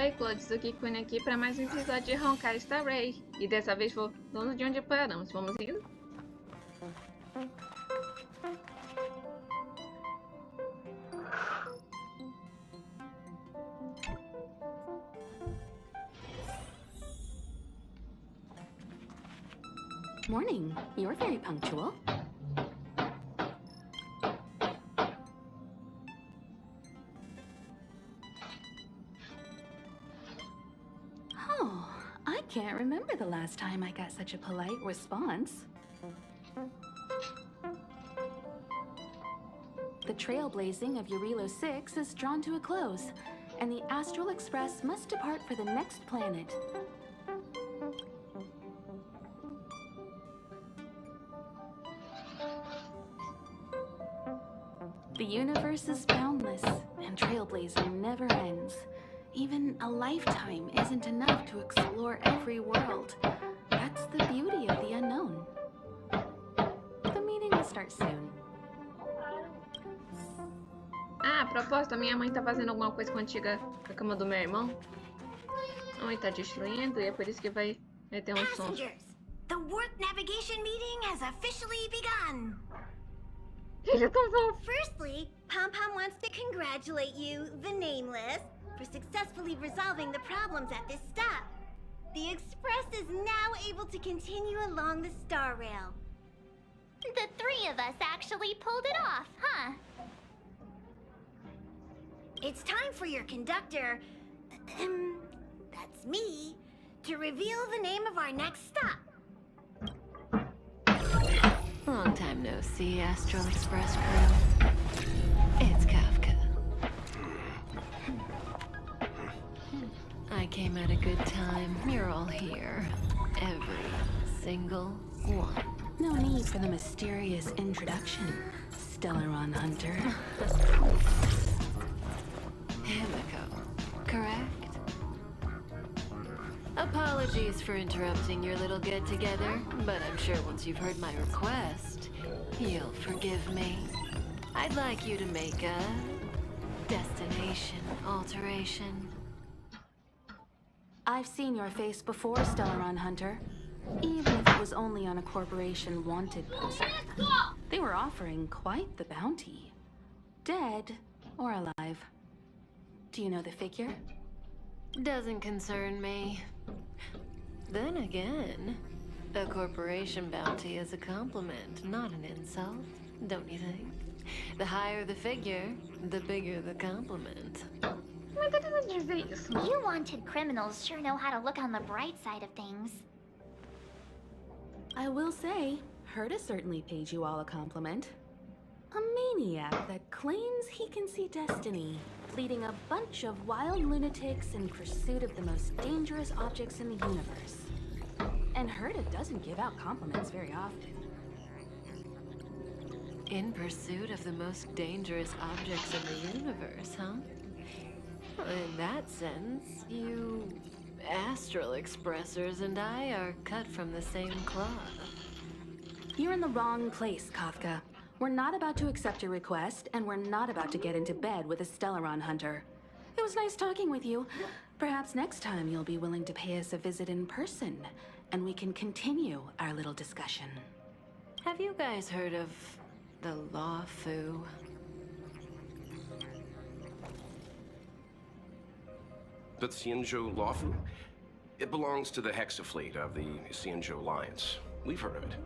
Oi, Claude, Tsugikuni aqui para mais um episódio de Honkai Star Rail. E dessa vez vou dono de onde paramos. Vamos indo? Morning. You're very punctual. Oh, I can't remember the last time I got such a polite response. The trailblazing of Urilo 6 is drawn to a close, and the Astral Express must depart for the next planet. The universe is boundless, and trailblazing never ends. Even a lifetime isn't enough to explore every world. That's the beauty of the unknown. The meeting will start soon. Ah, a propósito, a minha mãe tá fazendo alguma coisa com a cama do meu irmão. Oi, tá destruindo e é por isso que vai ter um som. The work navigation meeting has officially begun. Firstly, Pom Pom wants to congratulate you, the Nameless, for successfully resolving the problems at this stop. The Express is now able to continue along the Star Rail. The three of us actually pulled it off, huh? It's time for your conductor, that's me, to reveal the name of our next stop. Long time no see, Astral Express crew. It's Kafka. I came at a good time. You're all here. Every single one. No need for the mysterious introduction, Stellaron Hunter. Himiko, correct? Apologies for interrupting your little get-together, but I'm sure once you've heard my request, you'll forgive me. I'd like you to make a destination alteration. I've seen your face before, Stellaron Hunter. Even if it was only on a corporation wanted poster. They were offering quite the bounty. Dead or alive. Do you know the figure? Doesn't concern me. Then again, a corporation bounty is a compliment, not an insult, don't you think? The higher the figure, the bigger the compliment. Mas ele não dizer isso. You wanted criminals sure know how to look on the bright side of things. I will say, Herta certainly paid you all a compliment. A maniac that claims he can see destiny, leading a bunch of wild lunatics in pursuit of the most dangerous objects in the universe. And Herta doesn't give out compliments very often. In pursuit of the most dangerous objects in the universe, huh? In that sense, you Astral Expressers and I are cut from the same cloth. You're in the wrong place, Kafka. We're not about to accept your request, and we're not about to get into bed with a Stellaron Hunter. It was nice talking with you. Perhaps next time you'll be willing to pay us a visit in person, and we can continue our little discussion. Have you guys heard of the luofu? The xianzhou luofu? It belongs to the Hexafleet of the Xianzhou Alliance. We've heard of it.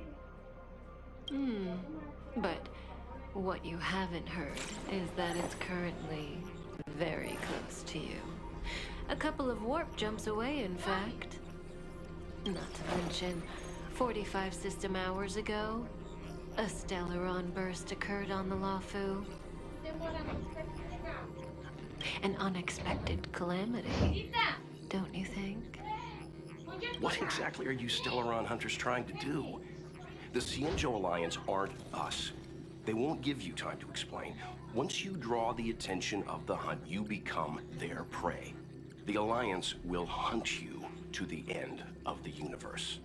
But what you haven't heard is that it's currently very close to you. A couple of warp jumps away, in fact. Not to mention, 45 system hours ago, a Stellaron burst occurred on the luofu. An unexpected calamity, don't you think? What exactly are you Stellaron Hunters trying to do? The Xianzhou Alliance aren't us. They won't give you time to explain. Once you draw the attention of the hunt, you become their prey. The Alliance will hunt you to the end of the universe.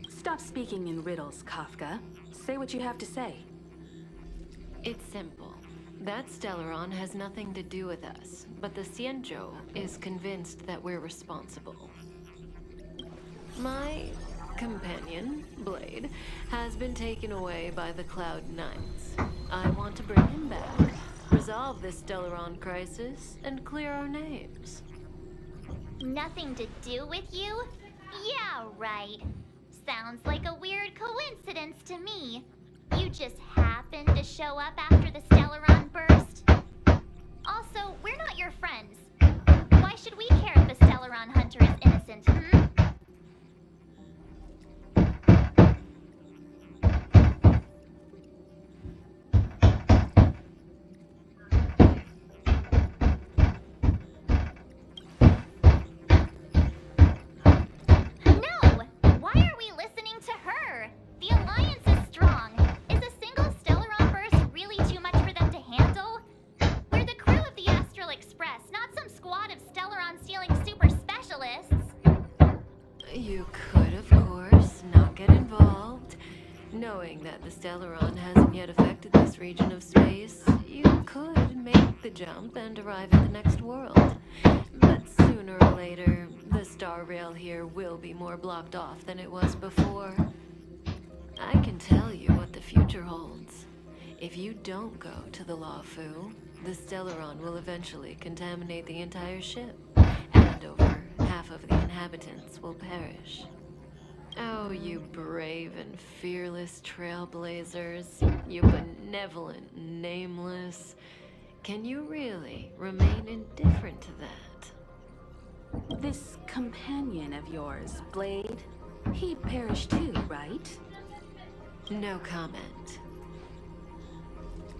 Stop speaking in riddles, Kafka. Say what you have to say. It's simple. that Stellaron has nothing to do with us, but the xianzhou is convinced that we're responsible. My companion, Blade, has been taken away by the Cloud Knights. I want to bring him back, resolve this Stellaron crisis, and clear our names. Nothing to do with you? Yeah, right. Sounds like a weird coincidence to me. You just happened to show up after the Stellaron burst? Also, we're not your friends. Why should we care if a Stellaron hunter is innocent, hmm? No! Why are we listening to her? The Alliance is strong. Is a single Stellaron burst really too much for them to handle? We're the crew of the Astral Express, not some squad of Stellaron-stealing super specialists. You could, of course, not get involved. Knowing that the Stellaron hasn't yet affected this region of space, you could make the jump and arrive at the next world. But sooner or later, the star rail here will be more blocked off than it was before. I can tell you what the future holds. If you don't go to the luofu, the Stellaron will eventually contaminate the entire ship, and over half of the inhabitants will perish. Oh, you brave and fearless trailblazers, you benevolent nameless. Can you really remain indifferent to that? This companion of yours, Blade, he perished too, right? No comment.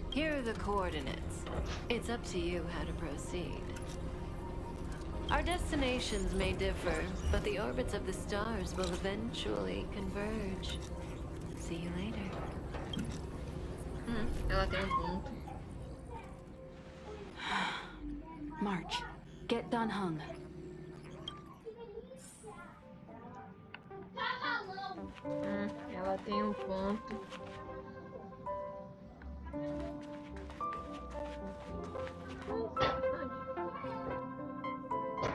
Here are the coordinates. It's up to you how to proceed. Our destinations may differ, but the orbits of the stars will eventually converge. See you later. Ela tem ponto. March, get Dan Heng. Ela tem ponto.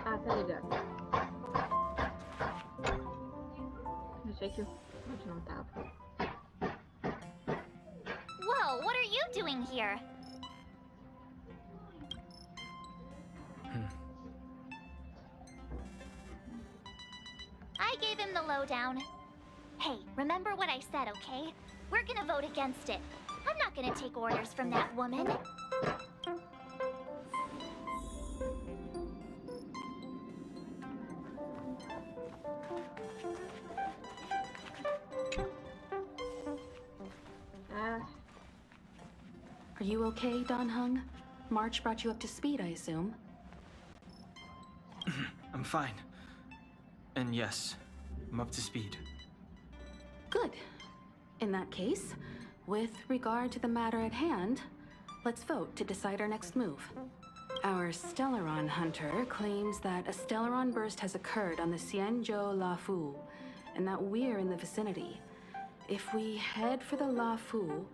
Ah, tá ligado. Achei que o vídeo não tava. Whoa, what are you doing here? I gave him the lowdown. Hey, remember what I said, okay? We're gonna vote against it. I'm not gonna take orders from that woman. Are you okay, Dan Heng? March brought you up to speed, I assume. I'm fine. And yes, I'm up to speed. Good. In that case, with regard to the matter at hand, let's vote to decide our next move. Our Stellaron hunter claims that a Stellaron burst has occurred on the xianzhou luofu, and that we're in the vicinity. If we head for the luofu,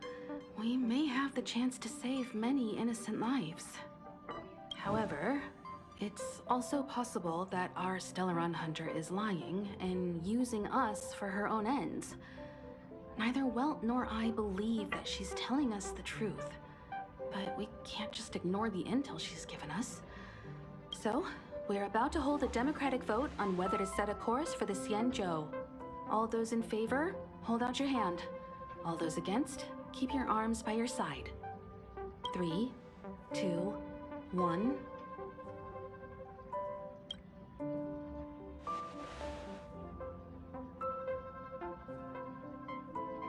we may have the chance to save many innocent lives. However, it's also possible that our Stellaron hunter is lying and using us for her own ends. Neither Welt nor I believe that she's telling us the truth, but we can't just ignore the intel she's given us. So, we're about to hold a democratic vote on whether to set a course for the xianzhou. All those in favor, hold out your hand. All those against, keep your arms by your side. 3, 2, 1.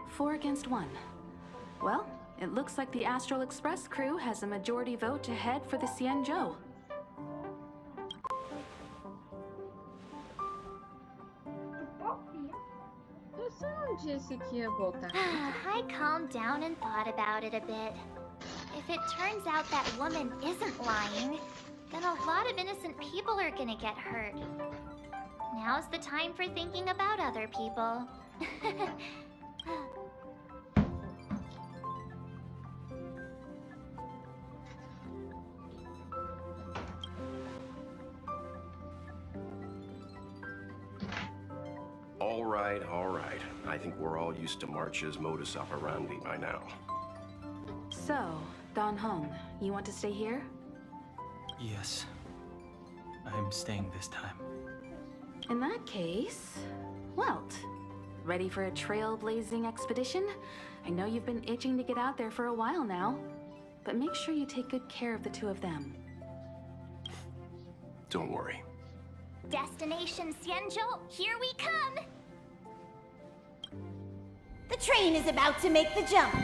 Four against 1. Well, it looks like the Astral Express crew has a majority vote to head for the xianzhou. Você não disse que ia voltar? I calmed down and thought about it a bit. If it turns out that woman isn't lying, then a lot of innocent people are gonna get hurt. Now's the time for thinking about other people. right, all right. I think we're all used to March's modus operandi by now. So, Don Hung, you want to stay here? Yes. I'm staying this time. In that case, Welt, ready for a trailblazing expedition? I know you've been itching to get out there for a while now, but make sure you take good care of the two of them. Don't worry. Destination Xianzhou, here we come! The train is about to make the jump. 5,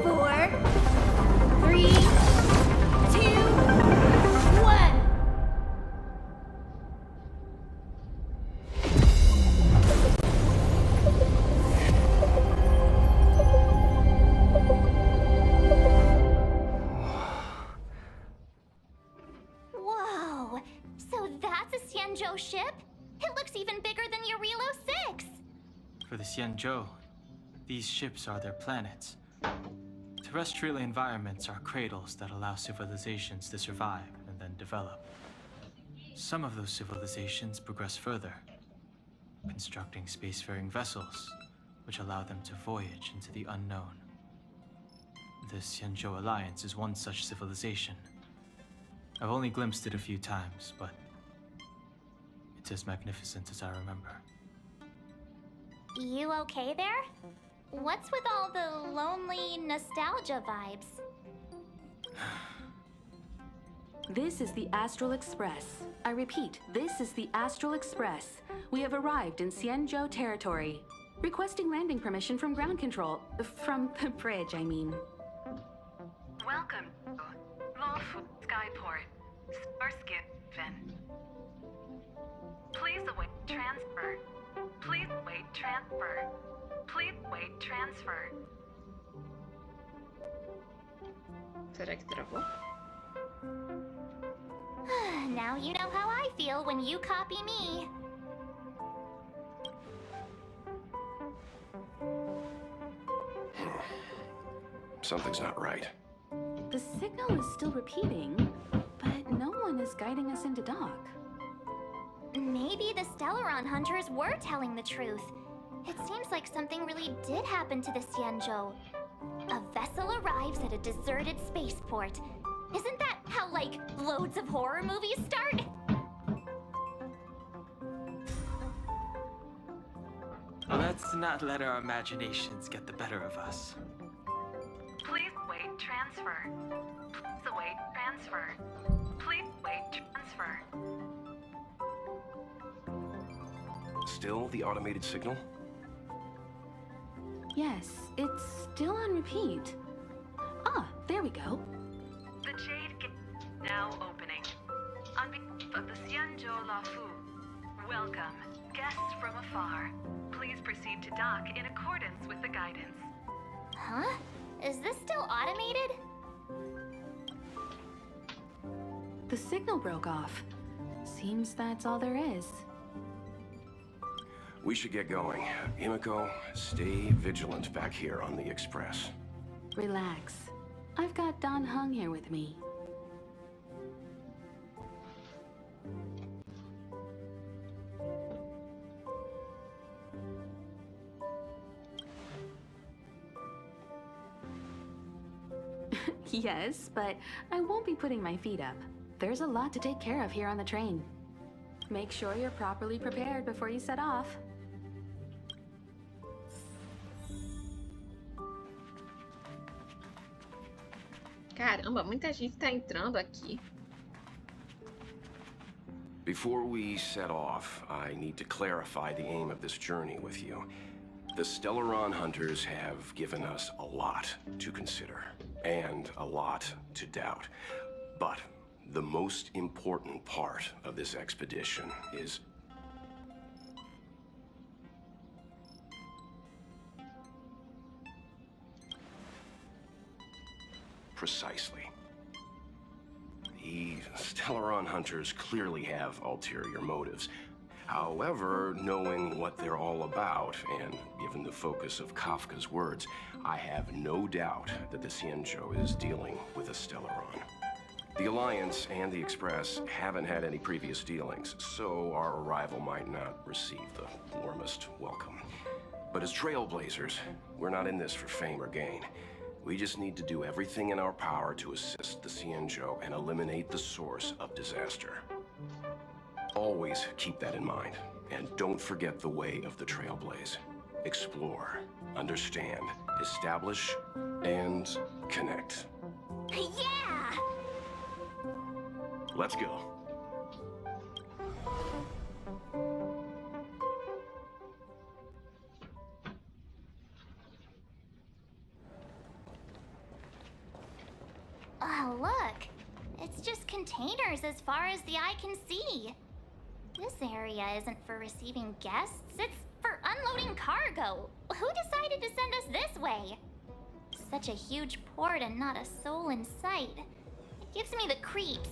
4, 3, 2, 1. Whoa, so that's a Xianzhou ship? It looks even bigger than Eurilo 6! For the xianzhou, these ships are their planets. Terrestrial environments are cradles that allow civilizations to survive and then develop. Some of those civilizations progress further, constructing spacefaring vessels, which allow them to voyage into the unknown. The Xianzhou Alliance is one such civilization. I've only glimpsed it a few times, but it's as magnificent as I remember. You okay there? What's with all the lonely nostalgia vibes? This is the Astral Express. I repeat, this is the Astral Express. We have arrived in Xianzhou territory. Requesting landing permission from ground control. From the bridge, I mean. Welcome to luofu Skyport, Starskin. Please await transfer. Please wait transfer. Please wait transfer. Será que travou? Now you know how I feel when you copy me. Something's not right. The signal is still repeating, but no one is guiding us into dock. Maybe the Stellaron hunters were telling the truth. It seems like something really did happen to the Xianzhou. A vessel arrives at a deserted spaceport. Isn't that how, like, loads of horror movies start? Let's not let our imaginations get the better of us. Please wait transfer. Please await transfer. Please wait transfer. Still the automated signal? Yes, it's still on repeat. Ah, there we go. The Jade Gate now opening. On behalf of the Xianzhou luofu, welcome, guests from afar. Please proceed to dock in accordance with the guidance. Huh? Is this still automated? The signal broke off. Seems that's all there is. We should get going. Himiko, stay vigilant back here on the Express. Relax. I've got Don Hung here with me. Yes, but I won't be putting my feet up. There's a lot to take care of here on the train. Make sure you're properly prepared before you set off. Caramba, muita gente tá entrando aqui. Before we set off, I need to clarify the aim of this journey with you. The Stellaron hunters have given us a lot to consider, and a lot to doubt. But the most important part of this expedition is... Precisely. The Stellaron hunters clearly have ulterior motives. However, knowing what they're all about, and given the focus of Kafka's words, I have no doubt that the Xianzhou is dealing with a Stellaron. The Alliance and the Express haven't had any previous dealings, so our arrival might not receive the warmest welcome. But as trailblazers, we're not in this for fame or gain. We just need to do everything in our power to assist the xianzhou and eliminate the source of disaster. Always keep that in mind, and don't forget the way of the trailblaze. Explore, understand, establish, and connect. Yeah! Let's go. Oh, look. It's just containers as far as the eye can see. This area isn't for receiving guests, it's for unloading cargo. Who decided to send us this way? Such a huge port and not a soul in sight. It gives me the creeps.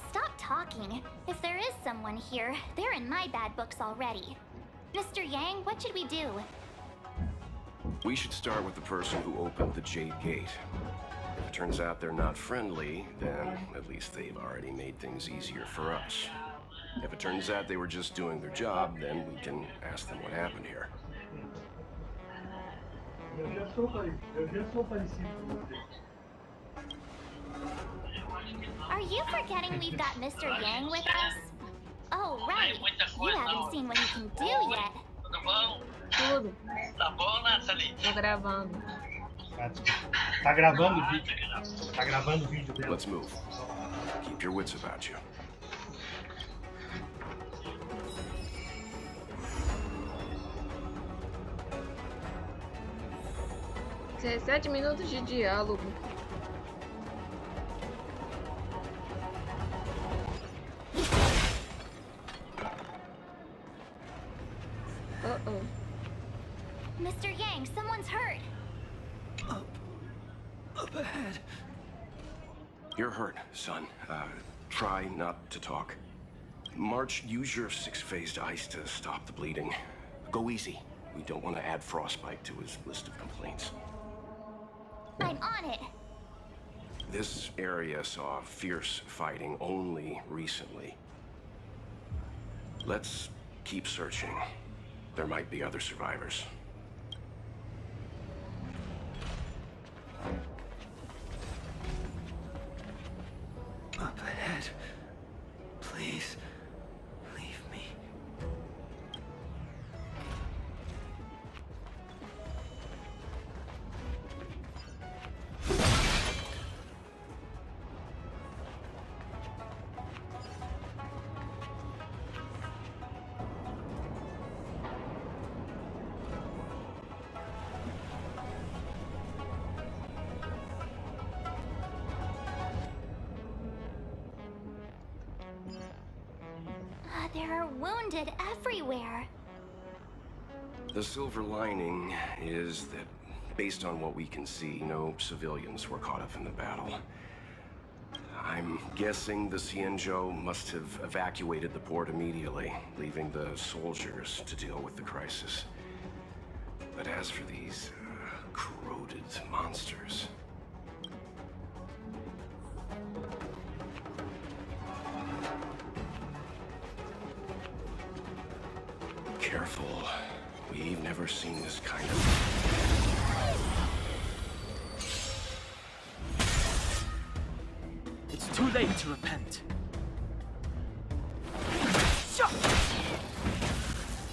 Stop talking. If there is someone here, they're in my bad books already. Mr. Yang, what should we do? We should start with the person who opened the Jade Gate. If it turns out they're not friendly, then at least they've already made things easier for us. If it turns out they were just doing their job, then we can ask them what happened here. Are you forgetting we've got Mr. Yang with us? Oh, right. You haven't seen what he can do yet. Tudo. Tô gravando. Tá gravando o vídeo. Tá gravando o vídeo dela. Let's move. Keep your wits about you. Dezessete minutos de diálogo. Uh-oh. Mr. Yang, someone's hurt. Up ahead. You're hurt, son. Try not to talk. March, use your six-phased ice to stop the bleeding. Go easy. We don't want to add frostbite to his list of complaints. I'm on it. This area saw fierce fighting only recently. Let's keep searching. There might be other survivors. Up ahead. Please, leave me. There are wounded everywhere. The silver lining is that, based on what we can see, no civilians were caught up in the battle. I'm guessing the xianzhou must have evacuated the port immediately, leaving the soldiers to deal with the crisis. But as for these corroded monsters... Careful. We've never seen this kind of... It's too late to repent.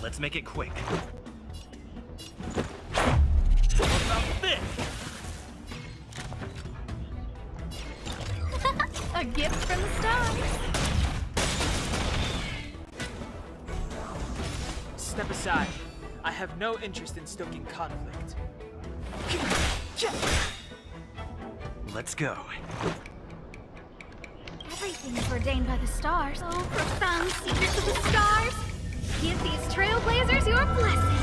Let's make it quick. What about this? A gift from the stars. Step aside. I have no interest in stoking conflict. Let's go. Everything is ordained by the stars. Oh, profound secrets of the stars. Give these trailblazers your blessing.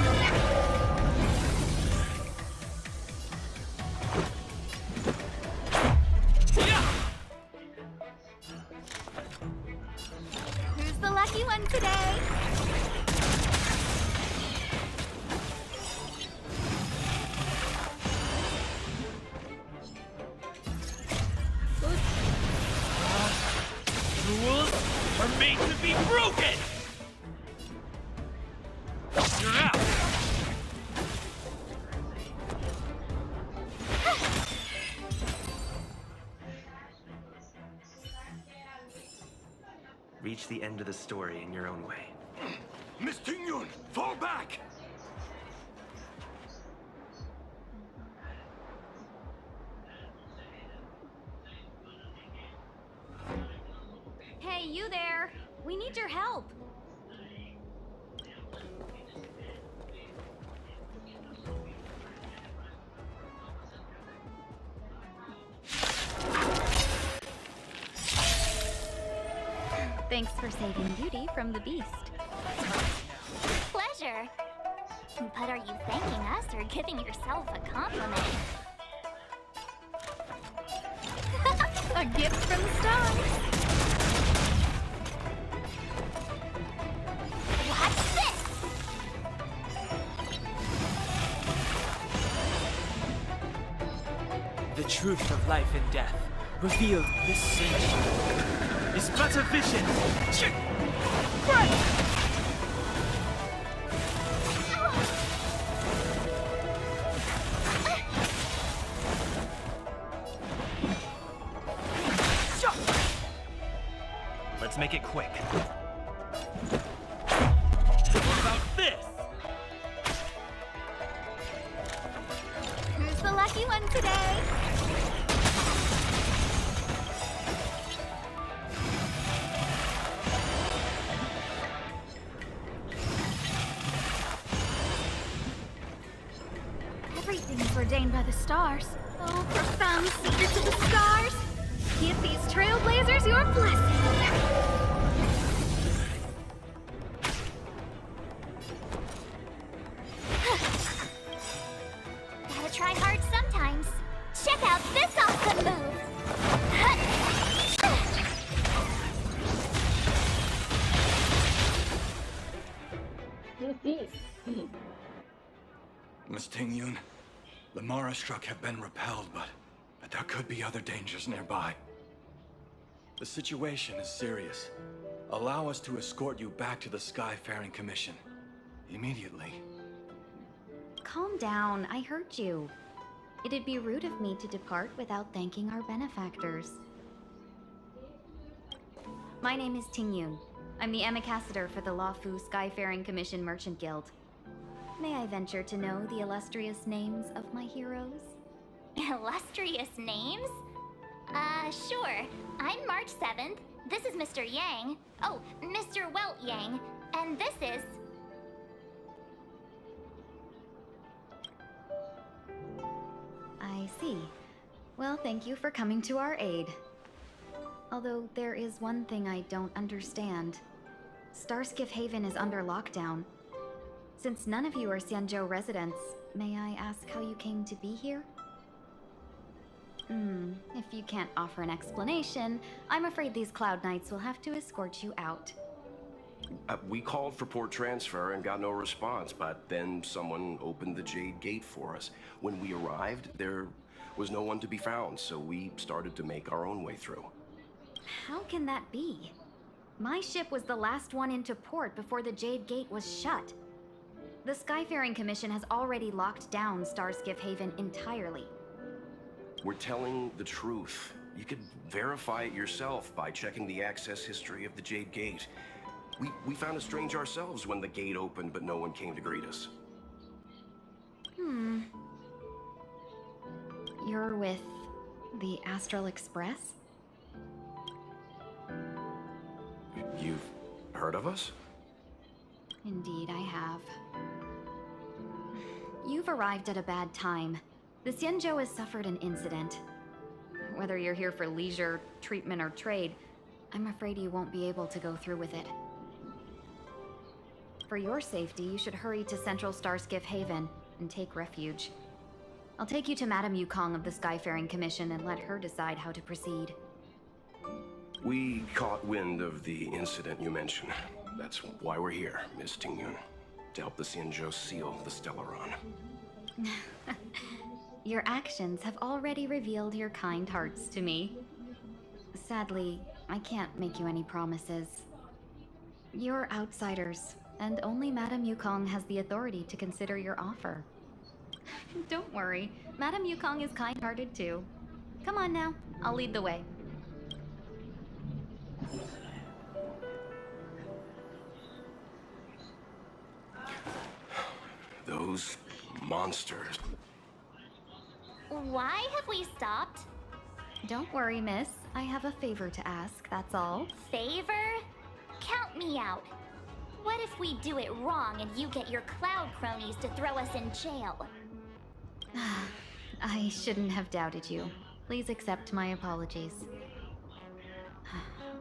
Who's the lucky one today! Rules are made to be broken! You're out! Reach the end of the story in your own way. Miss Tingyun, fall back! Hey, you there! We need your help! Thanks for saving Beauty from the beast. Pleasure. But are you thanking us or giving yourself a compliment? A gift from the stars! Watch this! The truth of life and death, revealed this century, is but a vision. Let's make it quick. What about this? Who's the lucky one today? Everything's ordained by the stars. Oh, profound secrets of the stars! Give these trailblazers your blessing! Gotta try hard sometimes. Check out this awesome move! Miss Tingyun, the Mara struck have been repelled, but there could be other dangers nearby. The situation is serious. Allow us to escort you back to the Skyfaring Commission. Immediately. Calm down, I heard you. It'd be rude of me to depart without thanking our benefactors. My name is Tingyun. I'm the ambassador for the luofu Skyfaring Commission Merchant Guild. May I venture to know the illustrious names of my heroes? Illustrious names? Sure. I'm March 7th. This is Mr. Yang. Oh, Mr. Welt Yang. And this is... I see. Well, thank you for coming to our aid. Although there is one thing I don't understand. Starskiff Haven is under lockdown. Since none of you are Xianzhou residents, may I ask how you came to be here? If you can't offer an explanation, I'm afraid these Cloud Knights will have to escort you out. We called for port transfer and got no response, but then someone opened the Jade Gate for us. When we arrived, there was no one to be found, so we started to make our own way through. How can that be? My ship was the last one into port before the Jade Gate was shut. The Skyfaring Commission has already locked down Starskiff Haven entirely. We're telling the truth. You could verify it yourself by checking the access history of the Jade Gate. We found it strange ourselves when the gate opened, but no one came to greet us. You're with the Astral Express? You've heard of us? Indeed, I have. You've arrived at a bad time. The Xianzhou has suffered an incident. Whether you're here for leisure, treatment, or trade, I'm afraid you won't be able to go through with it. For your safety, you should hurry to Central Starskiff Haven and take refuge. I'll take you to Madame Yukong of the Skyfaring Commission and let her decide how to proceed. We caught wind of the incident you mentioned. That's why we're here, Miss Tingyun. To help the xianzhou seal the Stellaron. Your actions have already revealed your kind hearts to me. Sadly, I can't make you any promises. You're outsiders, and only Madame Yukong has the authority to consider your offer. Don't worry, Madame Yukong is kind-hearted too. Come on now, I'll lead the way. Those monsters. Why have we stopped? Don't worry, miss. I have a favor to ask, that's all. Favor? Count me out. What if we do it wrong and you get your cloud cronies to throw us in jail? I shouldn't have doubted you. Please accept my apologies.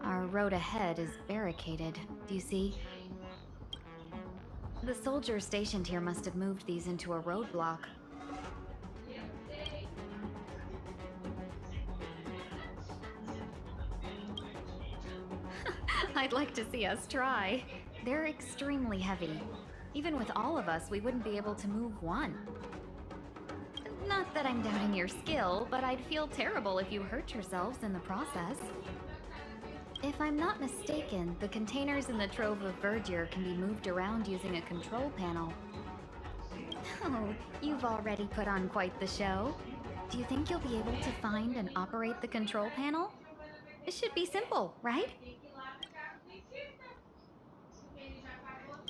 Our road ahead is barricaded, do you see? The soldiers stationed here must have moved these into a roadblock. I'd like to see us try. They're extremely heavy. Even with all of us, we wouldn't be able to move one. Not that I'm doubting your skill, but I'd feel terrible if you hurt yourselves in the process. If I'm not mistaken, the containers in the Trove of Verdure can be moved around using a control panel. Oh, you've already put on quite the show. Do you think you'll be able to find and operate the control panel? It should be simple, right?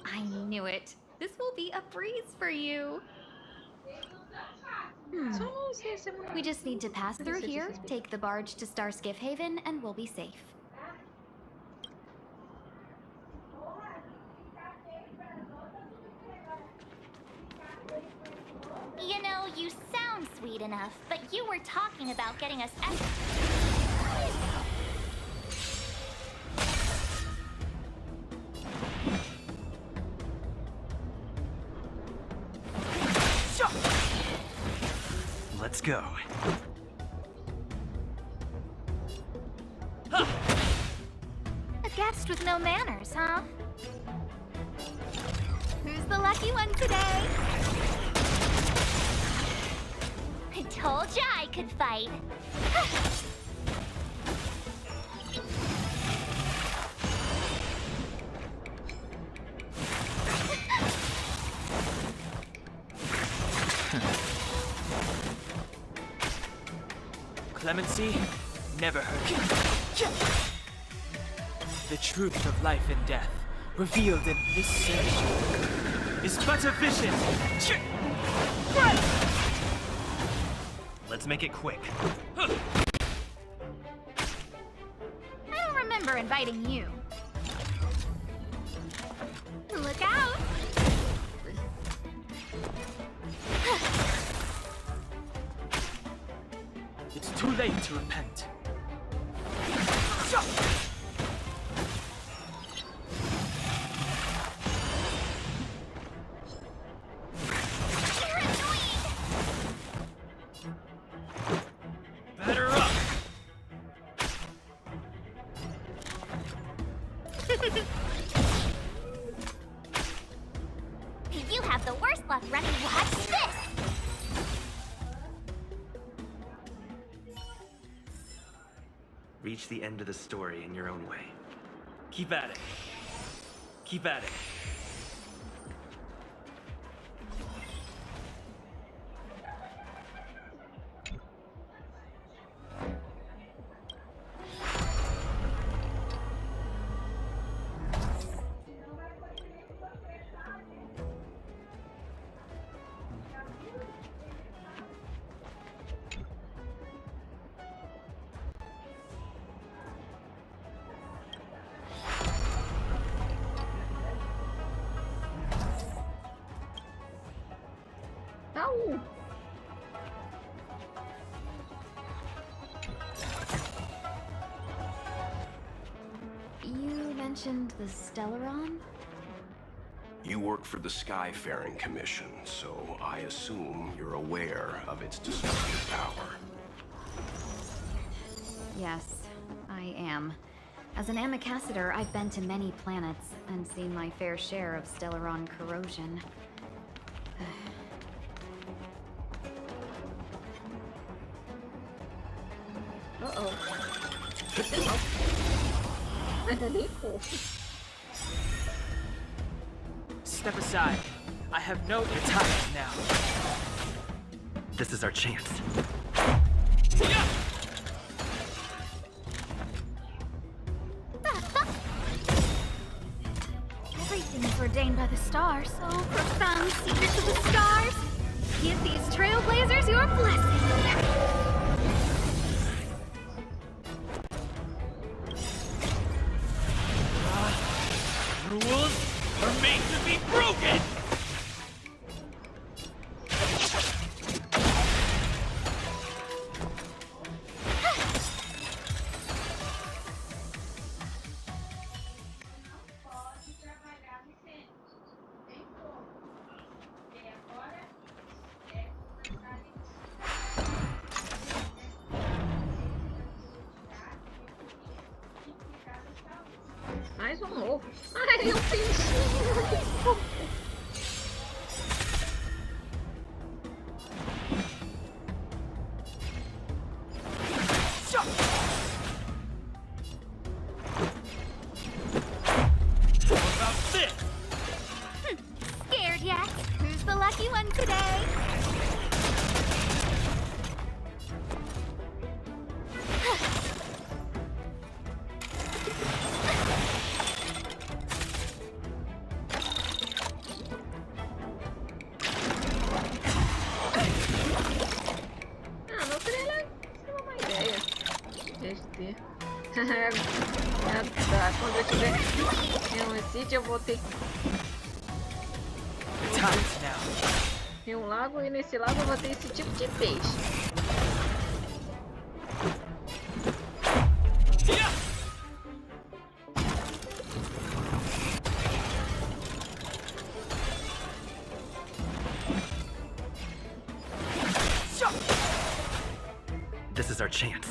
I knew it. This will be a breeze for you. We just need to pass through here, take the barge to Star Skiff Haven, and we'll be safe. You know, you sound sweet enough, but you were talking about getting us Let's go. A guest with no manners, huh? Who's the lucky one today? I told ya I could fight. Clemency never hurt you. The truth of life and death, revealed in this century, is but a vision. Let's make it quick. I don't remember inviting you. Look out! It's too late to repent. Batter up! You have the worst luck running. Watch this! Reach the end of the story in your own way. Keep at it. Keep at it. Ow! You mentioned the Stellaron? You work for the Skyfaring Commission, so I assume you're aware of its destructive power. Yes, I am. As an Amicasitor, I've been to many planets and seen my fair share of Stellaron corrosion. Uh-oh. Step aside. I have no time now. This is our chance. Everything is ordained by the stars. Oh, profound secrets of the stars! Give these trailblazers your blessing! Rules are made to be broken! Mais um ovo. Ai, um peixinho. Que fofo. Scared yet? Who's the lucky one today? Tá, quando eu tiver em um sítio eu vou ter um lago e nesse lago eu vou ter esse tipo de peixe. This is our chance.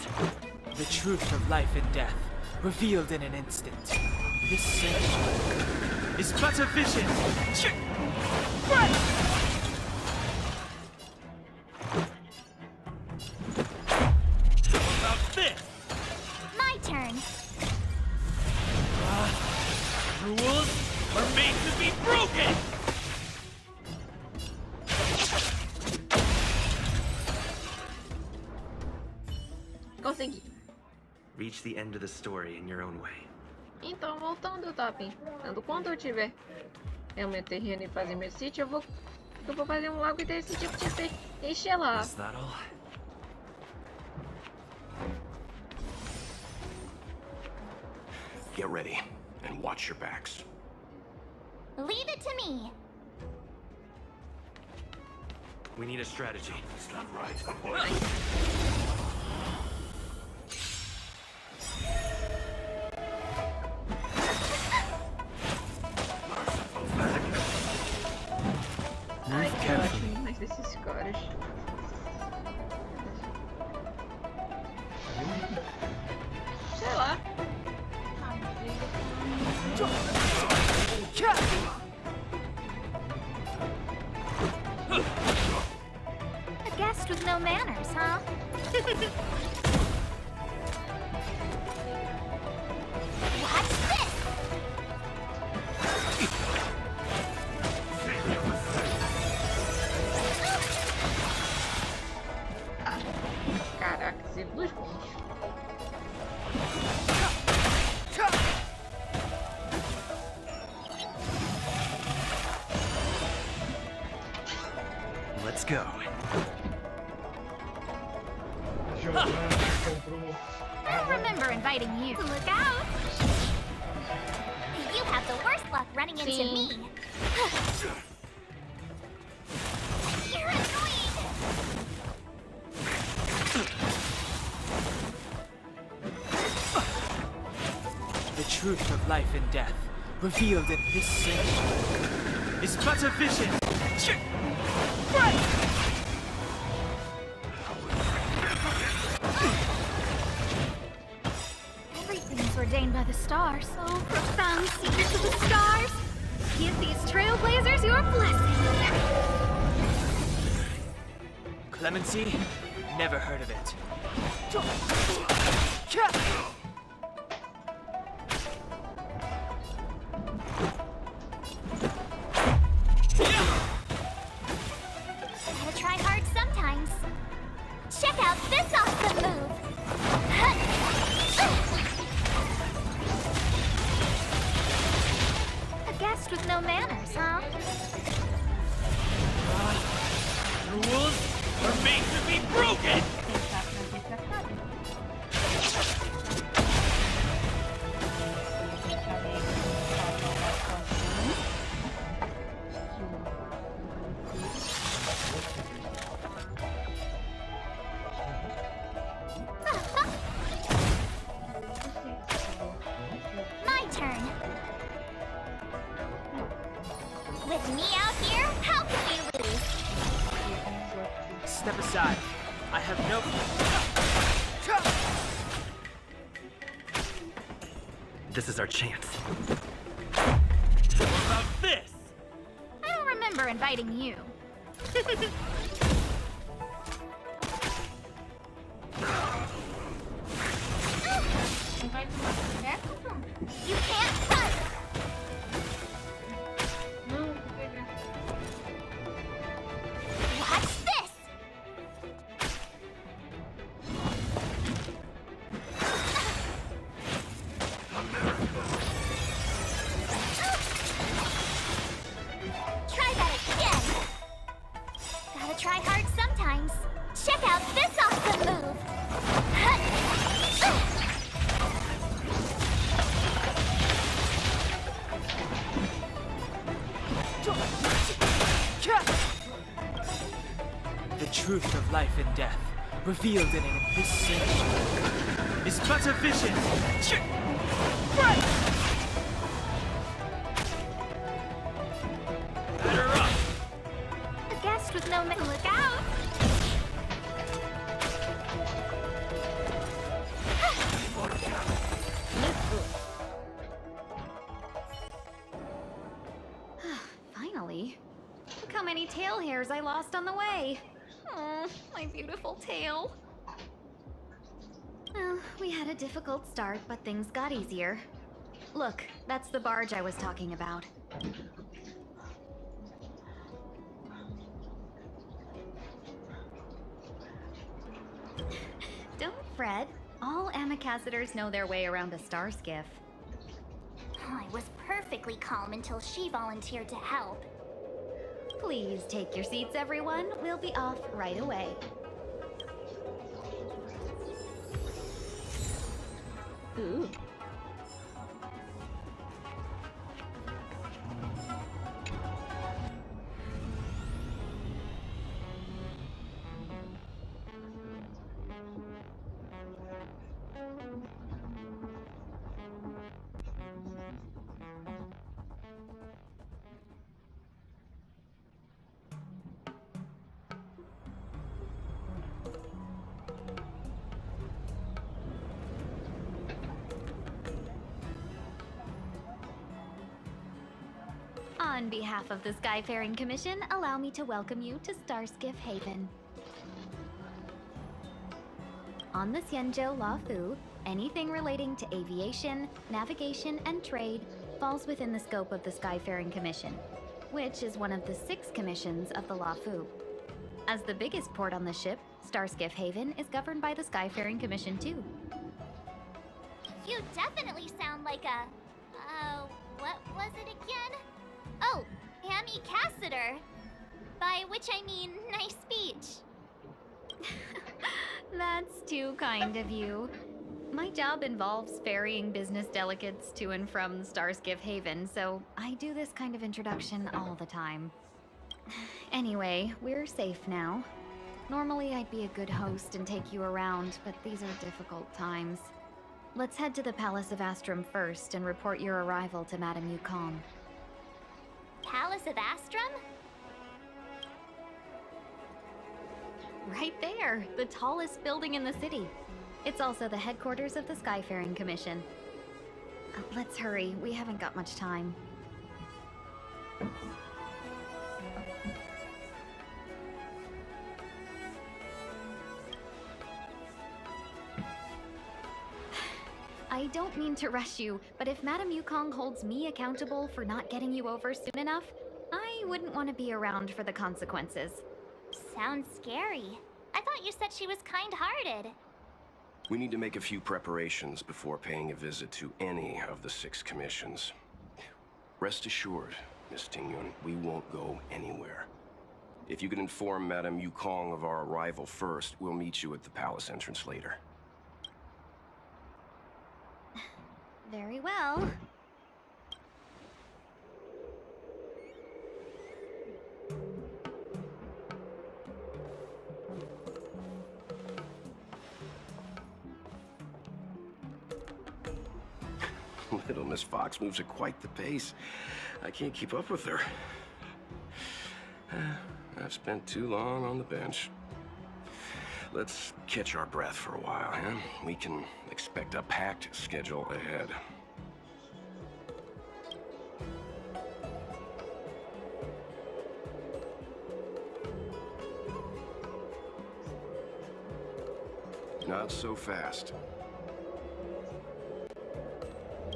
The truth of life and death, revealed in an instant. This sanctuary is but a vision. About this? My turn. Rules are made to be broken! Consegui. Reach the end of the story in your own way. Então, voltando, Topin. Quando eu tiver o meu terreno e fazer meu sítio, eu vou fazer um lago e ter esse tipo de peixe lá. Is that all? Get ready and watch your backs. Leave it to me. We need a strategy. It's not right. Ai, que ótimo, mas desses caras. Sei lá. A guest with no manners, huh? Watch this! Caraca, esse dos bons. Let's go. I'll remember inviting you. Look out! You have the worst luck running into me. You're annoying! The truth of life and death, revealed in this sanctuary, is but a vision. Everything's ordained by the stars. Oh, profound secrets of the stars! Give these trailblazers your blessing! Clemency? Never heard of it. Gotta try hard sometimes. Check out this awesome move! A guest with no manners, huh? Rules are made to be broken! My turn. With me out here, how can we lose? Step aside. I have no... This is our chance. What about this? I don't remember inviting you. You can't touch! Watch this! Try that again! Gotta try hard sometimes. Check out this awesome move! The truth of life and death, revealed in this century, is but a vision. Batter up! A guest with no man. Look out! Finally. Look how many tail hairs I lost on the way. Oh, my beautiful tail. Well, we had a difficult start, but things got easier. Look, that's the barge I was talking about. Don't fret. All amicacetors know their way around a star skiff. I was perfectly calm until she volunteered to help. Please take your seats, everyone. We'll be off right away. Ooh. On behalf of the Skyfaring Commission, allow me to welcome you to Starskiff Haven. On the xianzhou luofu, anything relating to aviation, navigation, and trade falls within the scope of the Skyfaring Commission, which is one of the 6 commissions of the luofu. As the biggest port on the ship, Starskiff Haven is governed by the Skyfaring Commission too. You definitely sound like a... what was it again? Oh, Amy Cassidy. By which I mean, nice speech. That's too kind of you. My job involves ferrying business delegates to and from Starskiff Haven, so I do this kind of introduction all the time. Anyway, we're safe now. Normally I'd be a good host and take you around, but these are difficult times. Let's head to the Palace of Astrum first and report your arrival to Madame Yukong. Palace of Astrum? Right there, the tallest building in the city. It's also the headquarters of the Skyfaring Commission. Let's hurry. We haven't got much time. I don't mean to rush you, but if Madame Yukong holds me accountable for not getting you over soon enough, I wouldn't want to be around for the consequences. Sounds scary. I thought you said she was kind-hearted. We need to make a few preparations before paying a visit to any of the 6 commissions. Rest assured, Miss Tingyun, we won't go anywhere. If you can inform Madame Yukong of our arrival first, we'll meet you at the palace entrance later. Very well. Little Miss Fox moves at quite the pace. I can't keep up with her. I've spent too long on the bench. Let's catch our breath for a while, huh? We can expect a packed schedule ahead. Not so fast.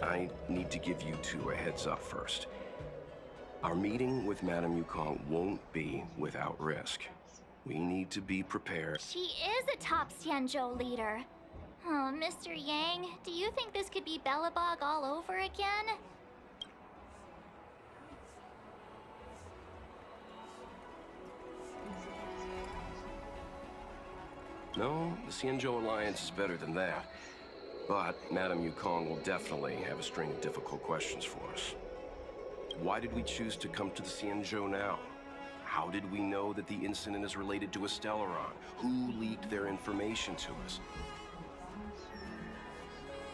I need to give you 2 a heads up first. Our meeting with Madame Yukong won't be without risk. We need to be prepared. She is a top xianzhou leader. Oh, Mr. Yang, do you think this could be Bellabog all over again? No, the Xianzhou Alliance is better than that. But Madame Yukong will definitely have a string of difficult questions for us. Why did we choose to come to the Xianzhou now? How did we know that the incident is related to a Stellaron? Who leaked their information to us?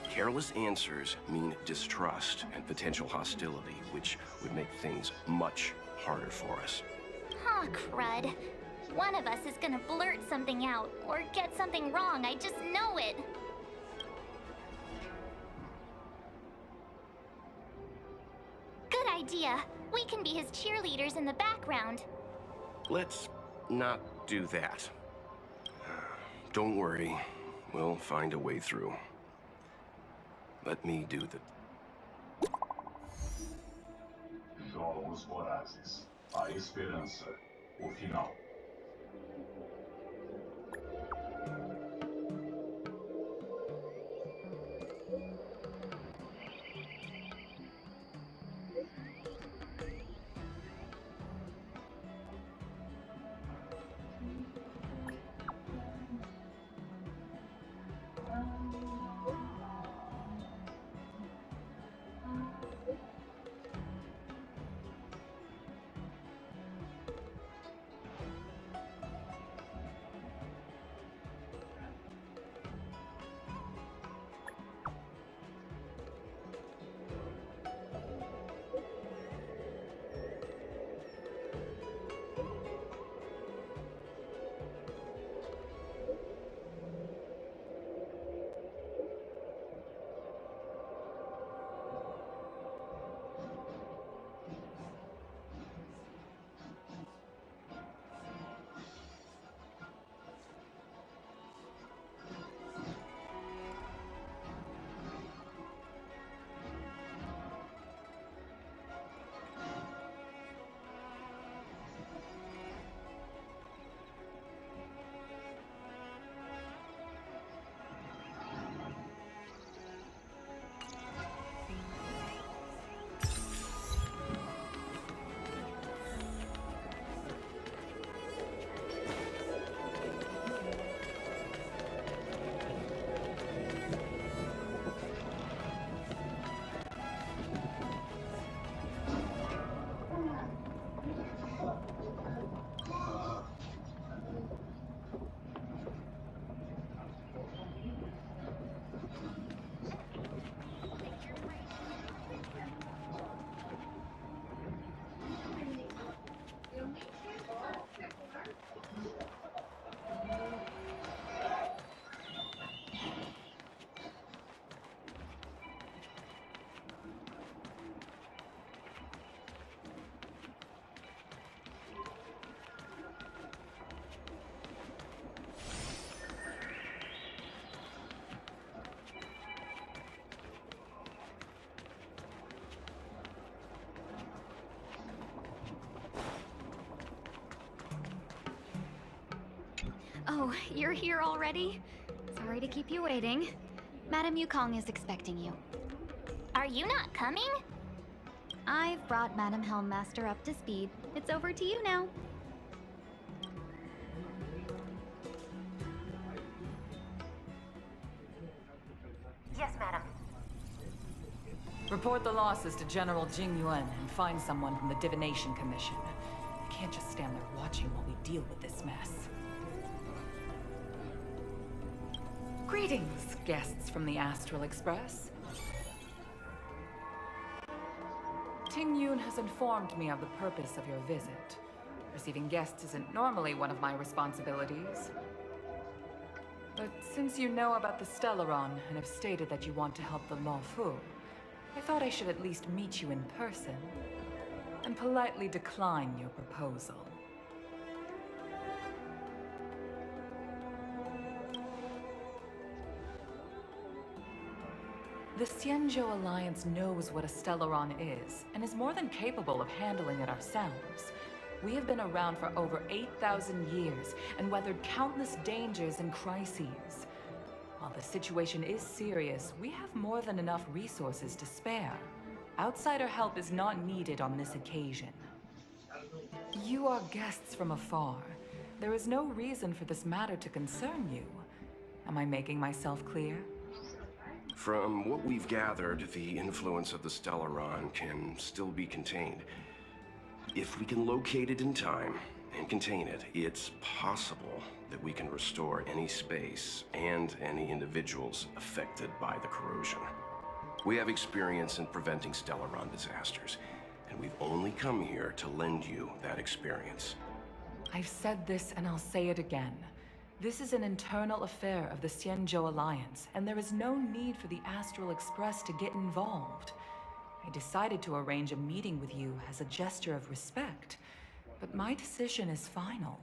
Careless answers mean distrust and potential hostility, which would make things much harder for us. Aw, crud. One of us is gonna blurt something out, or get something wrong, I just know it. Good idea. We can be his cheerleaders in the background. Let's not do that. Don't worry, we'll find a way through. Let me do the... Jogos Vorazes. A esperança. O final. Oh, you're here already? Sorry to keep you waiting. Madame Yukong is expecting you. Are you not coming? I've brought Madame Helmmaster up to speed. It's over to you now. Yes, madam. Report the losses to General Jing Yuan and find someone from the Divination Commission. I can't just stand there watching while we deal with this mess. Greetings, guests from the Astral Express. Ting Yun has informed me of the purpose of your visit. Receiving guests isn't normally one of my responsibilities. But since you know about the Stellaron and have stated that you want to help the luofu, I thought I should at least meet you in person and politely decline your proposal. The Xianzhou Alliance knows what a Stellaron is, and is more than capable of handling it ourselves. We have been around for over 8,000 years, and weathered countless dangers and crises. While the situation is serious, we have more than enough resources to spare. Outsider help is not needed on this occasion. You are guests from afar. There is no reason for this matter to concern you. Am I making myself clear? From what we've gathered, the influence of the Stellaron can still be contained. If we can locate it in time and contain it, it's possible that we can restore any space and any individuals affected by the corrosion. We have experience in preventing Stellaron disasters, and we've only come here to lend you that experience. I've said this and I'll say it again. This is an internal affair of the Xianzhou Alliance, and there is no need for the Astral Express to get involved. I decided to arrange a meeting with you as a gesture of respect, but my decision is final.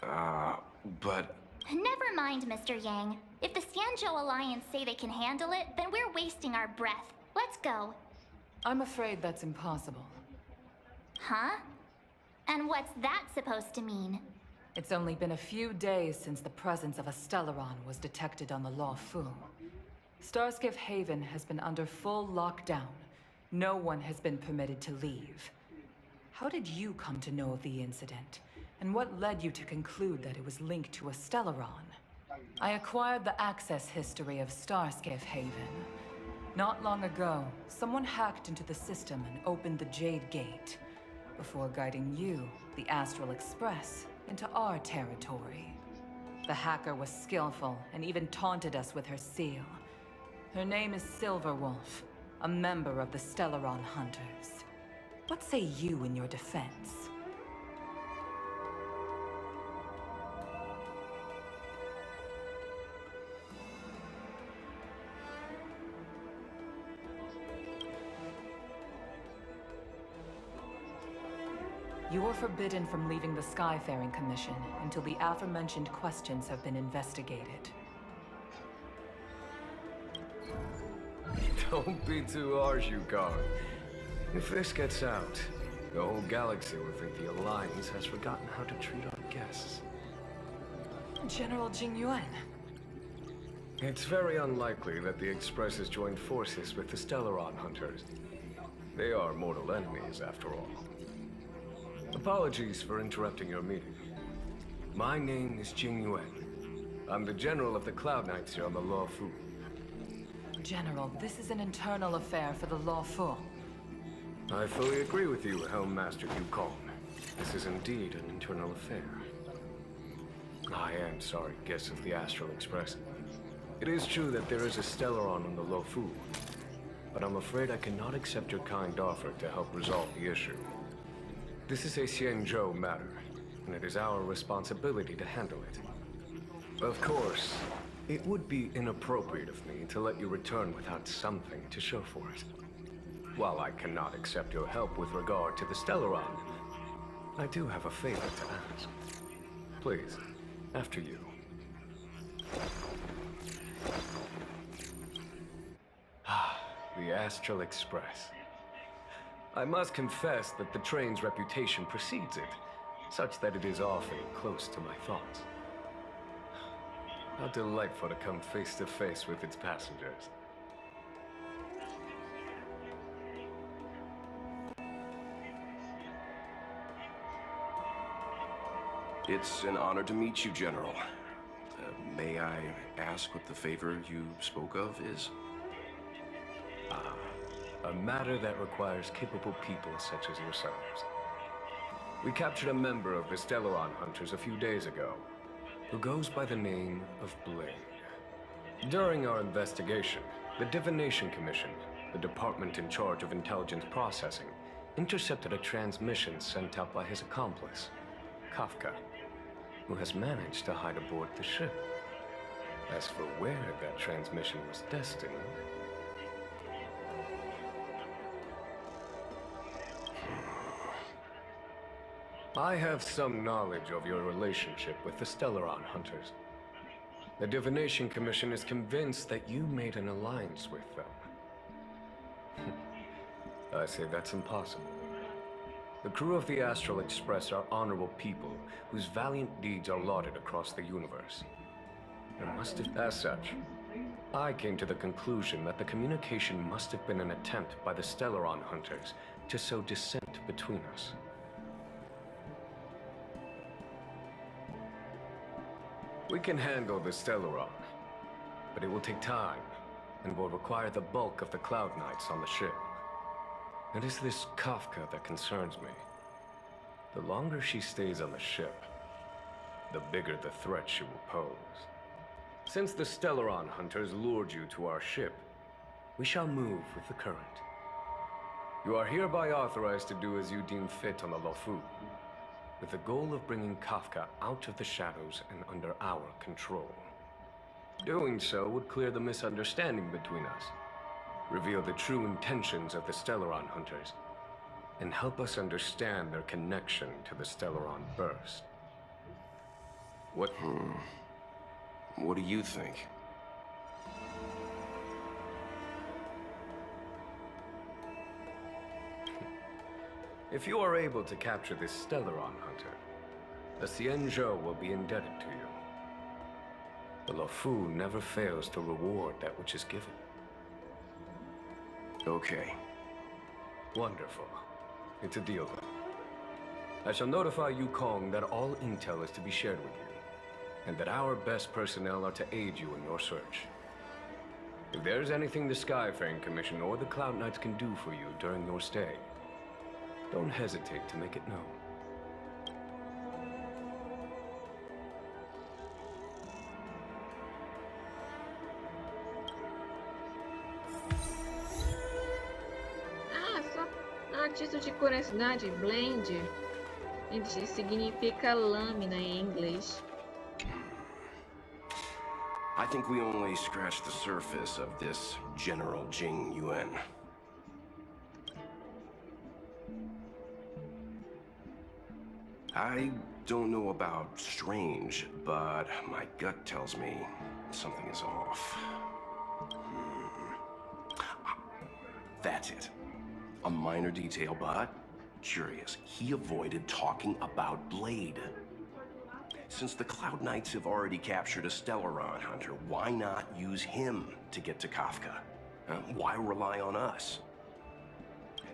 But... Never mind, Mr. Yang. If the Xianzhou Alliance say they can handle it, then we're wasting our breath. Let's go. I'm afraid that's impossible. Huh? And what's that supposed to mean? It's only been a few days since the presence of a Stellaron was detected on the luofu. Starskiff Haven has been under full lockdown. No one has been permitted to leave. How did you come to know of the incident? And what led you to conclude that it was linked to a Stellaron? I acquired the access history of Starskiff Haven. Not long ago, someone hacked into the system and opened the Jade Gate, before guiding you, the Astral Express, into our territory. The hacker was skillful and even taunted us with her seal. Her name is Silverwolf, a member of the Stellaron Hunters. What say you in your defense? You are forbidden from leaving the Skyfaring Commission until the aforementioned questions have been investigated. Don't be too harsh, Yukong. If this gets out, the whole galaxy will think the Alliance has forgotten how to treat our guests. General Jing Yuan. It's very unlikely that the Express has joined forces with the Stellaron Hunters. They are mortal enemies, after all. Apologies for interrupting your meeting. My name is Jing Yuan. I'm the General of the Cloud Knights here on the luofu. General, this is an internal affair for the luofu. I fully agree with you, Helmmaster Yukong. This is indeed an internal affair. I am sorry, guests of the Astral Express. It is true that there is a Stellaron on the luofu, but I'm afraid I cannot accept your kind offer to help resolve the issue. This is a xianzhou matter, and it is our responsibility to handle it. Of course, it would be inappropriate of me to let you return without something to show for it. While I cannot accept your help with regard to the Stellaron, I do have a favor to ask. Please, after you. The Astral Express. I must confess that the train's reputation precedes it. such that it is often close to my thoughts. How delightful to come face to face with its passengers. It's an honor to meet you, General. May I ask what the favor you spoke of is? A matter that requires capable people such as yourselves. We captured a member of the Stellaron Hunters a few days ago, who goes by the name of Blade. During our investigation, the Divination Commission, the department in charge of intelligence processing, intercepted a transmission sent out by his accomplice, Kafka, who has managed to hide aboard the ship. As for where that transmission was destined... I have some knowledge of your relationship with the Stellaron Hunters. The Divination Commission is convinced that you made an alliance with them. I say that's impossible. The crew of the Astral Express are honorable people whose valiant deeds are lauded across the universe. There must have... As such, I came to the conclusion that the communication must have been an attempt by the Stellaron Hunters to sow dissent between us. We can handle the Stellaron, but it will take time and will require the bulk of the Cloud Knights on the ship. It is this Kafka that concerns me. The longer she stays on the ship, the bigger the threat she will pose. Since the Stellaron Hunters lured you to our ship, we shall move with the current. You are hereby authorized to do as you deem fit on the luofu, with the goal of bringing Kafka out of the shadows and under our control. Doing so would clear the misunderstanding between us, reveal the true intentions of the Stellaron Hunters, and help us understand their connection to the Stellaron Burst. What do you think? If you are able to capture this Stellaron Hunter, the xianzhou will be indebted to you. The luofu never fails to reward that which is given. Okay. Wonderful. It's a deal then. I shall notify Yukong that all intel is to be shared with you, and that our best personnel are to aid you in your search. If there is anything the Skyfaring Commission or the Cloud Knights can do for you during your stay, don't hesitate to make it known. Título de curiosidade, blend, ele significa lâmina em inglês. I think we only scratched the surface of this General Jing Yuan. I don't know about strange, but my gut tells me something is off. That's it. A minor detail, but curious. He avoided talking about Blade. Since the Cloud Knights have already captured a Stellaron Hunter, why not use him to get to Kafka? Why rely on us?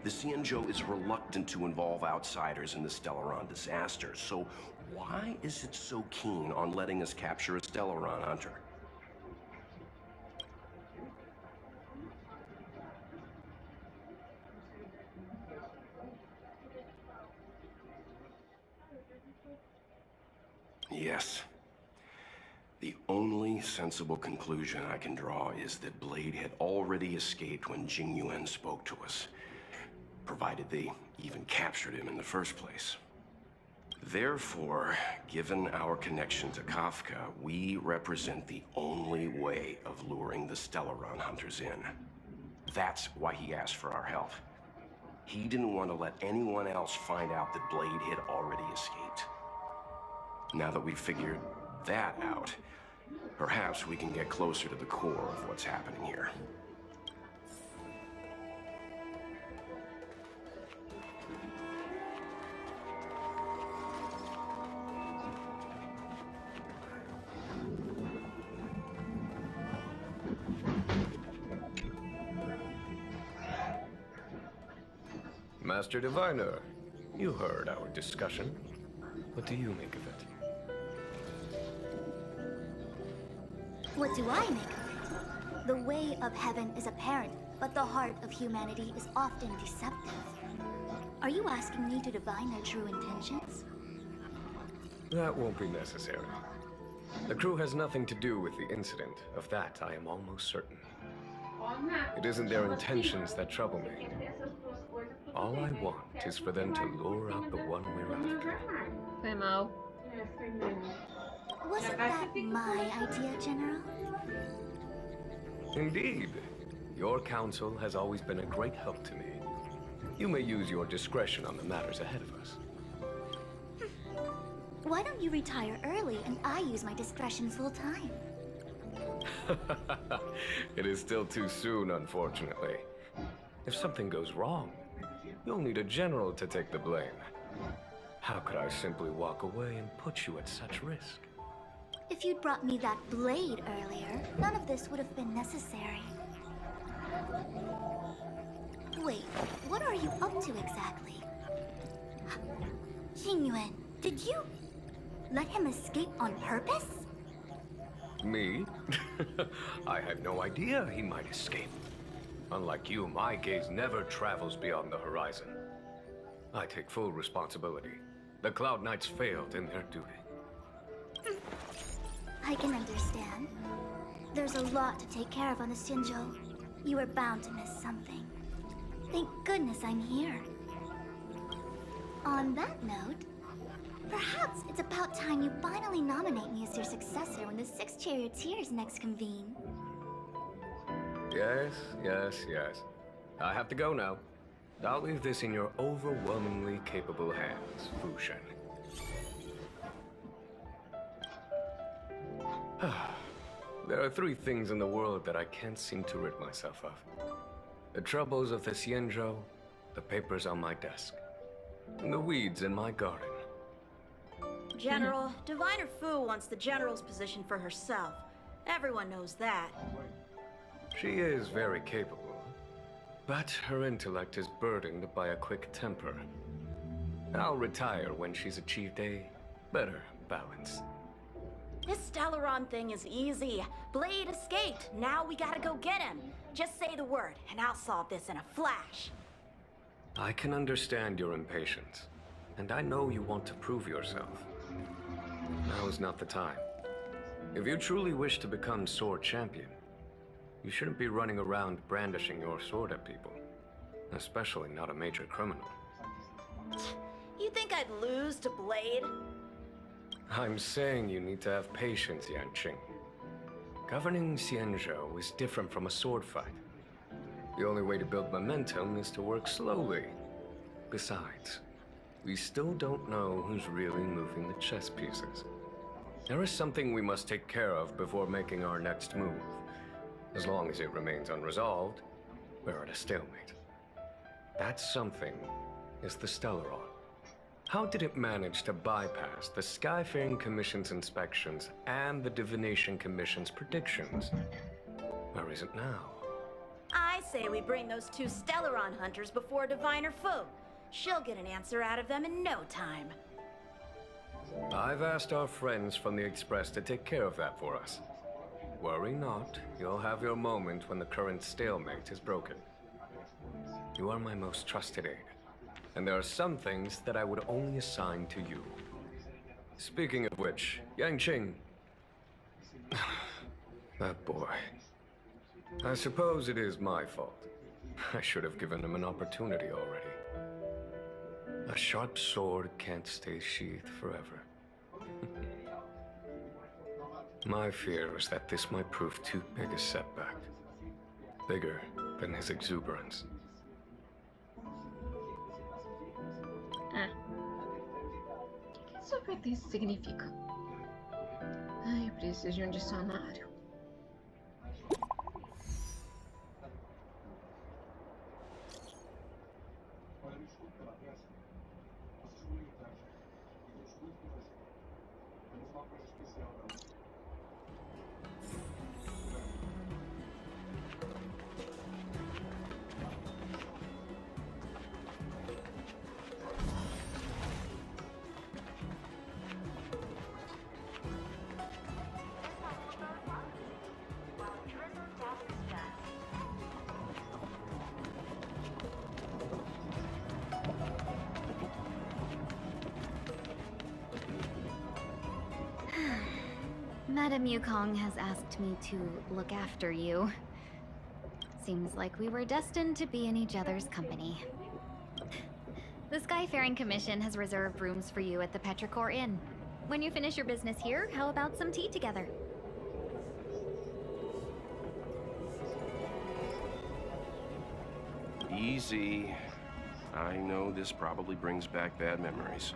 The xianzhou is reluctant to involve outsiders in the Stellaron disaster, so why is it so keen on letting us capture a Stellaron Hunter? Yes. The only sensible conclusion I can draw is that Blade had already escaped when Jing Yuan spoke to us, provided they even captured him in the first place. Therefore, given our connection to Kafka, we represent the only way of luring the Stellaron Hunters in. That's why he asked for our help. He didn't want to let anyone else find out that Blade had already escaped. Now that we've figured that out, perhaps we can get closer to the core of what's happening here. Master Diviner, you heard our discussion. What do you make of it? What do I make of it? The way of heaven is apparent, but the heart of humanity is often deceptive. Are you asking me to divine their true intentions? That won't be necessary. The crew has nothing to do with the incident. Of that, I am almost certain. It isn't their intentions that trouble me. All I want is for them to lure out the one we're after. Femo. Wasn't that my idea, General? Indeed. Your counsel has always been a great help to me. You may use your discretion on the matters ahead of us. Why don't you retire early and I use my discretion full time? It is still too soon, unfortunately. If something goes wrong, you'll need a general to take the blame. How could I simply walk away and put you at such risk? If you'd brought me that blade earlier, none of this would have been necessary. Wait, what are you up to exactly? Xingyuan, did you let him escape on purpose? Me? I had no idea he might escape. Unlike you, my gaze never travels beyond the horizon. I take full responsibility. The Cloud Knights failed in their duty. I can understand. There's a lot to take care of on the xianzhou. You are bound to miss something. Thank goodness I'm here. On that note, perhaps it's about time you finally nominate me as your successor when the 6 charioteers next convene. Yes. I have to go now. I'll leave this in your overwhelmingly capable hands, Fu Shen. There are 3 things in the world that I can't seem to rid myself of. The troubles of the xianzhou, the papers on my desk, and the weeds in my garden. General, Diviner Fu wants the General's position for herself. Everyone knows that. She is very capable, but her intellect is burdened by a quick temper. I'll retire when she's achieved a better balance. This Stellaron thing is easy. Blade escaped. Now we gotta go get him. Just say the word, and I'll solve this in a flash. I can understand your impatience, and I know you want to prove yourself. Now is not the time. If you truly wish to become sword champion, you shouldn't be running around brandishing your sword at people, especially not a major criminal. You think I'd lose to Blade? I'm saying you need to have patience, Yanqing. Governing xianzhou is different from a sword fight. The only way to build momentum is to work slowly. Besides, we still don't know who's really moving the chess pieces. There is something we must take care of before making our next move. As long as it remains unresolved, we're at a stalemate. That something is the Stellaron. How did it manage to bypass the Skyfaring Commission's inspections and the Divination Commission's predictions? Where is it now? I say we bring those 2 Stellaron hunters before Diviner Fu. She'll get an answer out of them in no time. I've asked our friends from the Express to take care of that for us. Worry not, you'll have your moment when the current stalemate is broken. You are my most trusted aide, and there are some things that I would only assign to you. Speaking of which, Yanqing... that boy... I suppose it is my fault. I should have given him an opportunity already. A sharp sword can't stay sheathed forever. My fear is that this might prove too big a setback. Bigger than his exuberance. Ah. O que isso aqui significa? Ai, eu preciso de um dicionário. Madame Yukong has asked me to look after you. Seems like we were destined to be in each other's company. The Skyfaring Commission has reserved rooms for you at the Petrichor Inn. When you finish your business here, how about some tea together? Easy. I know this probably brings back bad memories.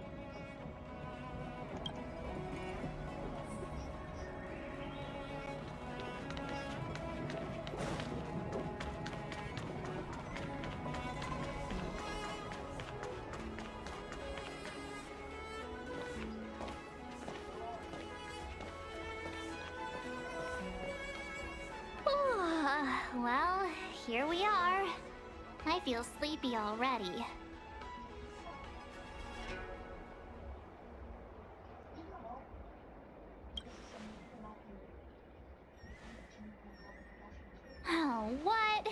Well, here we are. I feel sleepy already. Oh, what?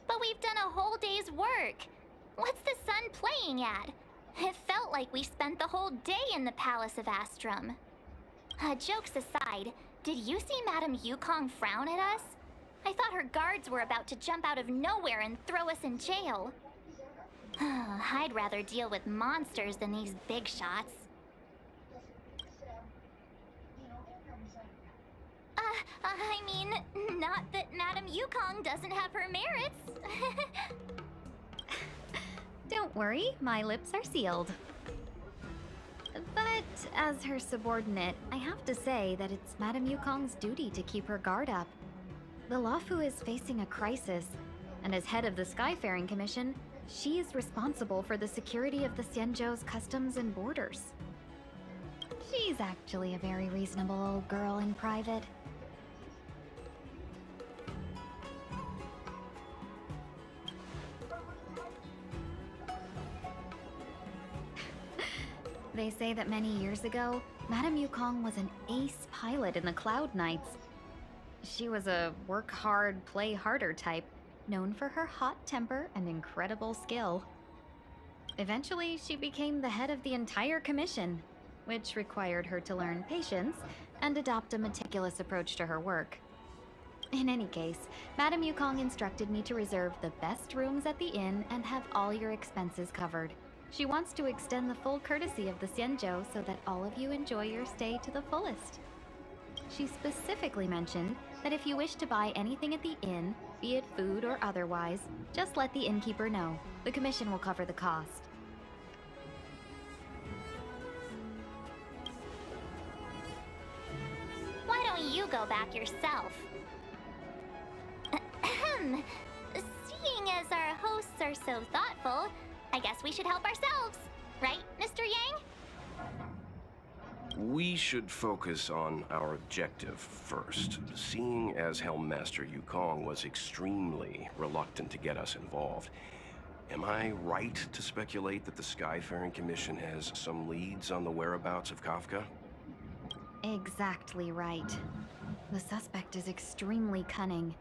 But we've done a whole day's work. What's the sun playing at? It felt like we spent the whole day in the Palace of Astrum. Jokes aside, did you see Madame Yukong frown at us? I thought her guards were about to jump out of nowhere and throw us in jail. I'd rather deal with monsters than these big shots. I mean, not that Madame Yukong doesn't have her merits. Don't worry, my lips are sealed. But as her subordinate, I have to say that it's Madame Yukong's duty to keep her guard up. The luofu is facing a crisis, and as head of the Skyfaring Commission, she is responsible for the security of the Xianzhou's customs and borders. She's actually a very reasonable old girl in private. They say that many years ago, Madame Yukong was an ace pilot in the Cloud Knights. She was a work hard, play harder type, known for her hot temper and incredible skill. Eventually, she became the head of the entire commission, which required her to learn patience and adopt a meticulous approach to her work. In any case, Madame Yukong instructed me to reserve the best rooms at the inn and have all your expenses covered. She wants to extend the full courtesy of the Xianzhou so that all of you enjoy your stay to the fullest. She specifically mentioned that if you wish to buy anything at the inn, be it food or otherwise, just let the innkeeper know. The commission will cover the cost. Why don't you go back yourself? Seeing as our hosts are so thoughtful, I guess we should help ourselves. Right, Mr. Yang? We should focus on our objective first. Seeing as Helmmaster Yukong was extremely reluctant to get us involved, am I right to speculate that the Skyfaring Commission has some leads on the whereabouts of Kafka? Exactly right. The suspect is extremely cunning.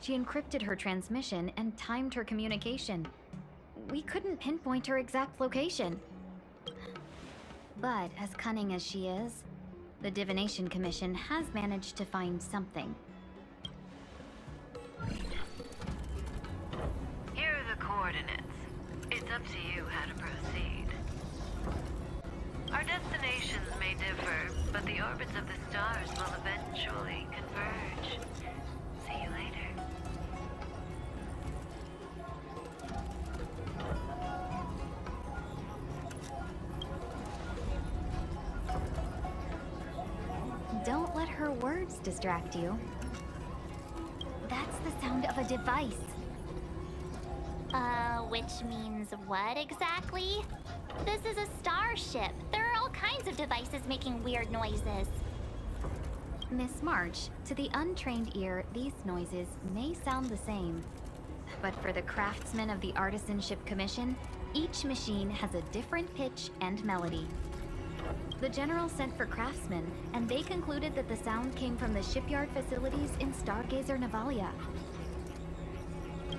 She encrypted her transmission and timed her communication. We couldn't pinpoint her exact location. But as cunning as she is, the Divination Commission has managed to find something. Here are the coordinates. It's up to you how to proceed. Our destinations may differ, but the orbits of the stars will eventually converge. See you later. Don't let her words distract you. That's the sound of a device. Which means what exactly? This is a starship. There are all kinds of devices making weird noises. Miss March, to the untrained ear, these noises may sound the same. But for the craftsmen of the Artisanship Commission, each machine has a different pitch and melody. The General sent for craftsmen, and they concluded that the sound came from the shipyard facilities in Stargazer Navalia.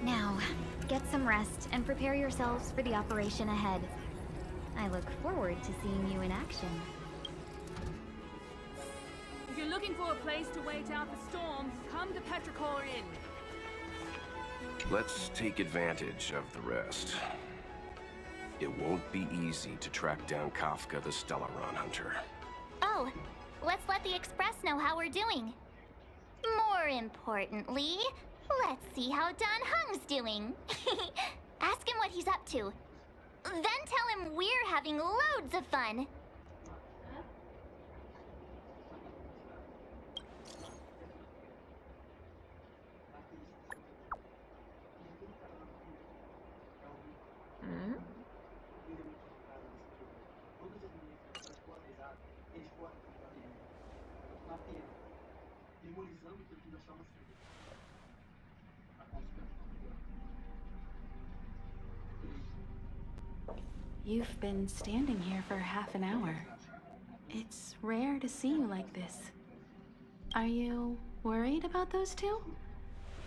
Now, get some rest and prepare yourselves for the operation ahead. I look forward to seeing you in action. If you're looking for a place to wait out the storm, come to Petrichor Inn. Let's take advantage of the rest. It won't be easy to track down Kafka the Stellaron Hunter. Oh, let's let the Express know how we're doing. More importantly, let's see how Don Hung's doing. Ask him what he's up to. Then tell him we're having loads of fun. You've been standing here for half an hour. It's rare to see you like this. Are you worried about those two?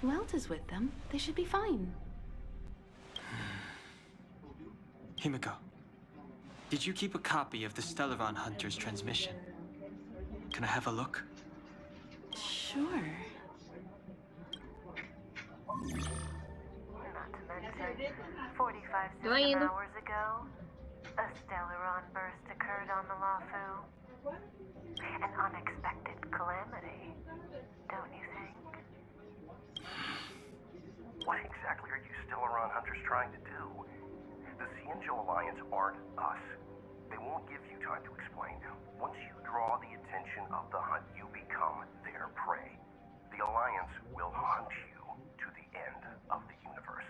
Welt is with them. They should be fine. Himiko, did you keep a copy of the Stellaron Hunter's transmission? Can I have a look? Sure. Not to mention, 45 system hours ago, a Stellaron burst occurred on the luofu. An unexpected calamity, don't you think? What exactly are you Stellaron Hunters trying to do? The xianzhou Alliance aren't us. They won't give you time to explain. Once you draw the attention of the hunt, you become their prey. The Alliance will hunt you to the end of the universe.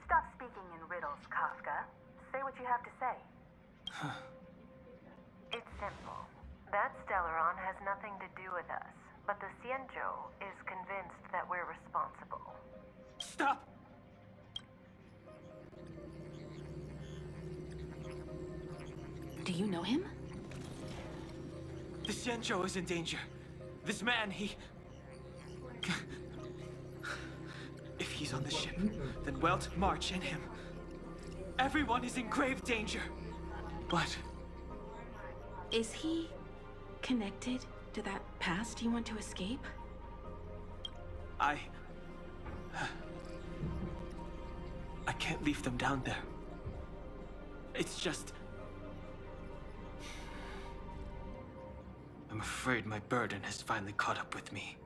Stop speaking in riddles, Kafka. Say what you have to say. It's simple. That Stellaron has nothing to do with us, but the xianzhou is convinced that we're responsible. Stop! Do you know him? The xianzhou is in danger. This man, he... If he's on the ship, then Welt, March, and him. Everyone is in grave danger. But... Is he connected to that past you want to escape? I can't leave them down there. It's just... I'm afraid my burden has finally caught up with me.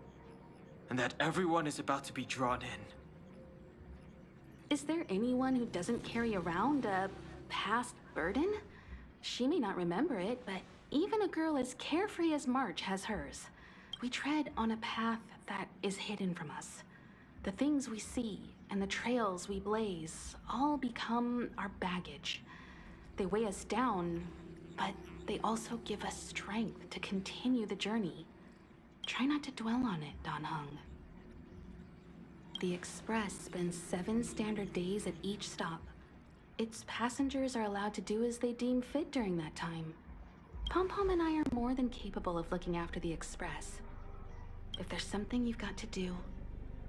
And that everyone is about to be drawn in. Is there anyone who doesn't carry around a past burden? She may not remember it, but even a girl as carefree as March has hers. We tread on a path that is hidden from us. The things we see and the trails we blaze all become our baggage. They weigh us down, but they also give us strength to continue the journey. Try not to dwell on it, Don Hung. The Express spends 7 standard days at each stop. Its passengers are allowed to do as they deem fit during that time. Pom-Pom and I are more than capable of looking after the Express. If there's something you've got to do,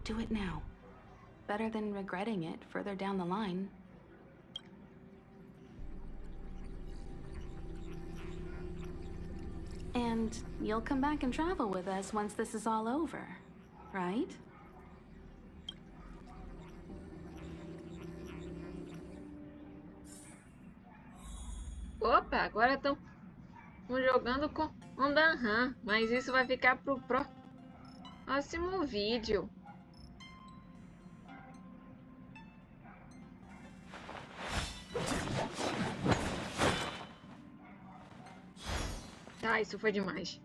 do it now. Better than regretting it further down the line. And you'll come back and travel with us once this is all over, right? Opa, agora estão jogando com um Danhan, mas isso vai ficar pro próximo vídeo. Tá, isso foi demais.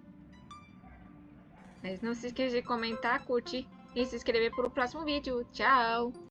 Mas não se esqueça de comentar, curtir e se inscrever para o próximo vídeo. Tchau!